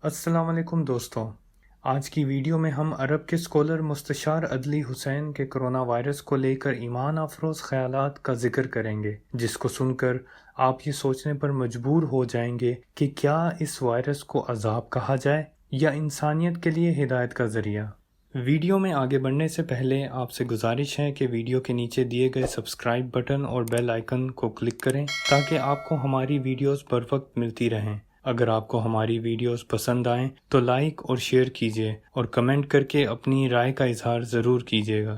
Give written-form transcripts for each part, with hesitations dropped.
السلام علیکم دوستوں، آج کی ویڈیو میں ہم عرب کے اسکالر مستشار عدلی حسین کے کرونا وائرس کو لے کر ایمان افروز خیالات کا ذکر کریں گے، جس کو سن کر آپ یہ سوچنے پر مجبور ہو جائیں گے کہ کیا اس وائرس کو عذاب کہا جائے یا انسانیت کے لیے ہدایت کا ذریعہ۔ ویڈیو میں آگے بڑھنے سے پہلے آپ سے گزارش ہے کہ ویڈیو کے نیچے دیے گئے سبسکرائب بٹن اور بیل آئیکن کو کلک کریں تاکہ آپ کو ہماری ویڈیوز بر وقت ملتی رہیں۔ اگر آپ کو ہماری ویڈیوز پسند آئیں تو لائک اور شیئر کیجیے اور کمنٹ کر کے اپنی رائے کا اظہار ضرور کیجیے گا۔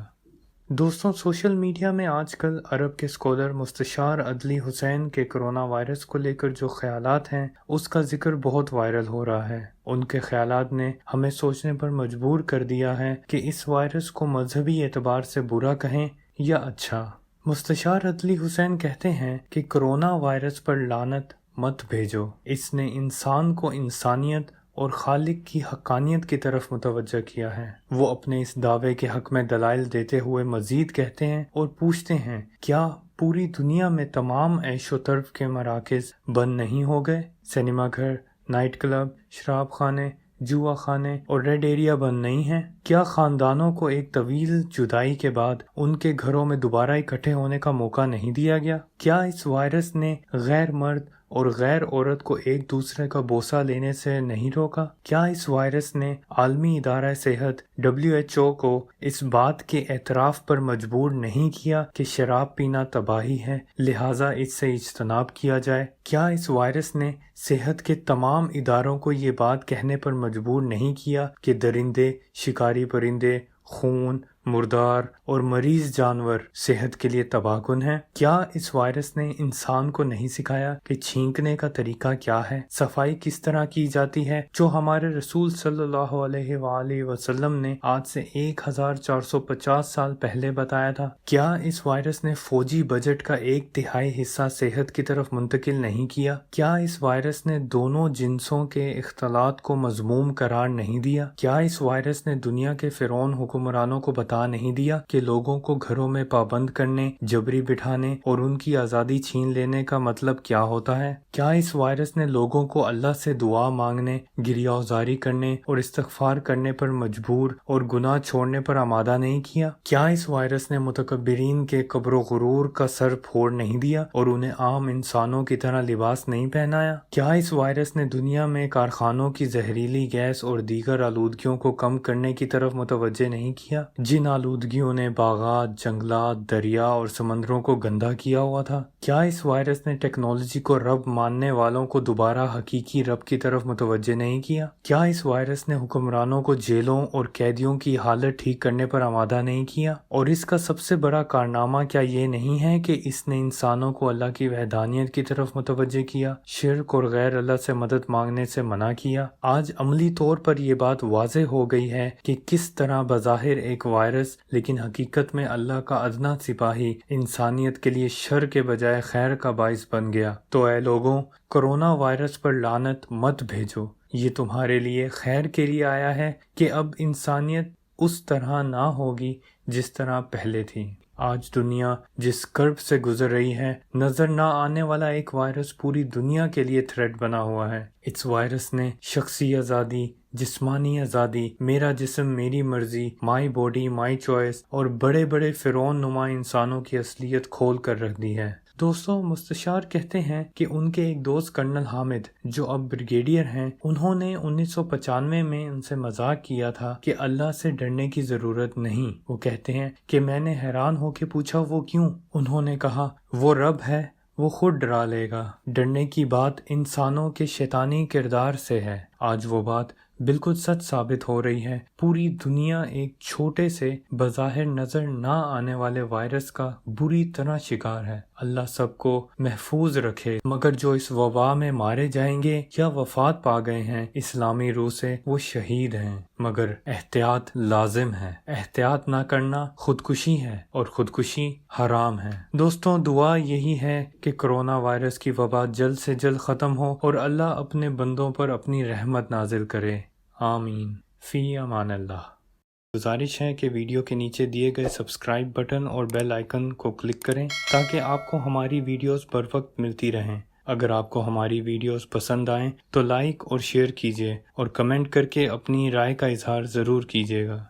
دوستوں، سوشل میڈیا میں آج کل عرب کے اسکالر مستشار عدلی حسین کے کرونا وائرس کو لے کر جو خیالات ہیں اس کا ذکر بہت وائرل ہو رہا ہے۔ ان کے خیالات نے ہمیں سوچنے پر مجبور کر دیا ہے کہ اس وائرس کو مذہبی اعتبار سے برا کہیں یا اچھا۔ مستشار عدلی حسین کہتے ہیں کہ کرونا وائرس پر لعنت مت بھیجو، اس نے انسان کو انسانیت اور خالق کی حقانیت کی طرف متوجہ کیا ہے۔ وہ اپنے اس دعوے کے حق میں دلائل دیتے ہوئے مزید کہتے ہیں اور پوچھتے ہیں، کیا پوری دنیا میں تمام عیش و طرف کے مراکز بند نہیں ہو گئے؟ سینما گھر، نائٹ کلب، شراب خانے، جوا خانے اور ریڈ ایریا بند نہیں ہیں؟ کیا خاندانوں کو ایک طویل جدائی کے بعد ان کے گھروں میں دوبارہ اکٹھے ہونے کا موقع نہیں دیا گیا؟ کیا اس وائرس نے غیر مرد اور غیر عورت کو ایک دوسرے کا بوسہ لینے سے نہیں روکا؟ کیا اس وائرس نے عالمی ادارہ صحت WHO کو اس بات کے اعتراف پر مجبور نہیں کیا کہ شراب پینا تباہی ہے، لہٰذا اس سے اجتناب کیا جائے؟ کیا اس وائرس نے صحت کے تمام اداروں کو یہ بات کہنے پر مجبور نہیں کیا کہ درندے، شکاری پرندے، خون، مردار اور مریض جانور صحت کے لیے تباہ کن ہیں؟ کیا اس وائرس نے انسان کو نہیں سکھایا کہ چھینکنے کا طریقہ کیا ہے، صفائی کس طرح کی جاتی ہے، جو ہمارے رسول صلی اللہ علیہ وآلہ وسلم نے آج سے 1450 سال پہلے بتایا تھا؟ کیا اس وائرس نے فوجی بجٹ کا 1/3 حصہ صحت کی طرف منتقل نہیں کیا؟ کیا اس وائرس نے دونوں جنسوں کے اختلاط کو مذموم قرار نہیں دیا؟ کیا اس وائرس نے دنیا کے فرعون حکمرانوں کو بتا نہیں دیا کہ لوگوں کو گھروں میں پابند کرنے، جبری بٹھانے اور ان کی آزادی چھین لینے کا مطلب کیا ہوتا ہے؟ کیا اس وائرس نے لوگوں کو اللہ سے دعا مانگنے، گریہ وزاری کرنے اور استغفار کرنے پر مجبور اور گناہ چھوڑنے پر آمادہ نہیں کیا؟ کیا اس وائرس نے متکبرین کے کبر و غرور کا سر پھوڑ نہیں دیا اور انہیں عام انسانوں کی طرح لباس نہیں پہنایا؟ کیا اس وائرس نے دنیا میں کارخانوں کی زہریلی گیس اور دیگر آلودگیوں کو کم کرنے کی طرف متوجہ نہیں کیا، جن آلودگیوں نے باغات، جنگلات، دریا اور سمندروں کو گندا کیا ہوا تھا؟ کیا اس وائرس نے ٹیکنالوجی کو رب ماننے والوں کو دوبارہ حقیقی رب کی طرف متوجہ نہیں کیا؟ کیا اس وائرس نے حکمرانوں کو جیلوں اور قیدیوں کی حالت ٹھیک کرنے پر آمادہ نہیں کیا؟ اور اس کا سب سے بڑا کارنامہ کیا یہ نہیں ہے کہ اس نے انسانوں کو اللہ کی وحدانیت کی طرف متوجہ کیا، شرک اور غیر اللہ سے مدد مانگنے سے منع کیا؟ آج عملی طور پر یہ بات واضح ہو گئی ہے کہ کس طرح بظاہر ایک وائرس لیکن حقیقت میں اللہ کا ادنا سپاہی انسانیت کے لیے شر کے بجائے خیر کا باعث بن گیا۔ تو اے لوگوں، کرونا وائرس پر لعنت مت بھیجو، یہ تمہارے لیے خیر کے لیے آیا ہے کہ اب انسانیت اس طرح نہ ہوگی جس طرح پہلے تھی۔ آج دنیا جس کرب سے گزر رہی ہے، نظر نہ آنے والا ایک وائرس پوری دنیا کے لیے تھریٹ بنا ہوا ہے۔ اس وائرس نے شخصی آزادی، جسمانی آزادی، میرا جسم میری مرضی، مائی باڈی مائی چوائس اور بڑے بڑے فرعون نما انسانوں کی اصلیت کھول کر رکھ دی ہے۔ دوستوں، مستشار کہتے ہیں کہ ان کے ایک دوست کرنل حامد، جو اب بریگیڈیئر ہیں، انہوں نے 1995 میں ان سے مذاق کیا تھا کہ اللہ سے ڈرنے کی ضرورت نہیں۔ وہ کہتے ہیں کہ میں نے حیران ہو کے پوچھا وہ کیوں؟ انہوں نے کہا وہ رب ہے، وہ خود ڈرا لے گا۔ ڈرنے کی بات انسانوں کے شیطانی کردار سے ہے۔ آج وہ بات بالکل سچ ثابت ہو رہی ہے۔ پوری دنیا ایک چھوٹے سے بظاہر نظر نہ آنے والے وائرس کا بری طرح شکار ہے۔ اللہ سب کو محفوظ رکھے، مگر جو اس وبا میں مارے جائیں گے یا وفات پا گئے ہیں اسلامی روح سے، وہ شہید ہیں، مگر احتیاط لازم ہے۔ احتیاط نہ کرنا خودکشی ہے اور خودکشی حرام ہے۔ دوستوں، دعا یہی ہے کہ کرونا وائرس کی وبا جلد سے جلد ختم ہو اور اللہ اپنے بندوں پر اپنی رحمت نازل کرے۔ آمین۔ فی امان اللہ۔ گزارش ہے کہ ویڈیو کے نیچے دیے گئے سبسکرائب بٹن اور بیل آئیکن کو کلک کریں تاکہ آپ کو ہماری ویڈیوز بر وقت ملتی رہیں۔ اگر آپ کو ہماری ویڈیوز پسند آئیں تو لائک اور شیئر کیجیے اور کمنٹ کر کے اپنی رائے کا اظہار ضرور کیجیے گا۔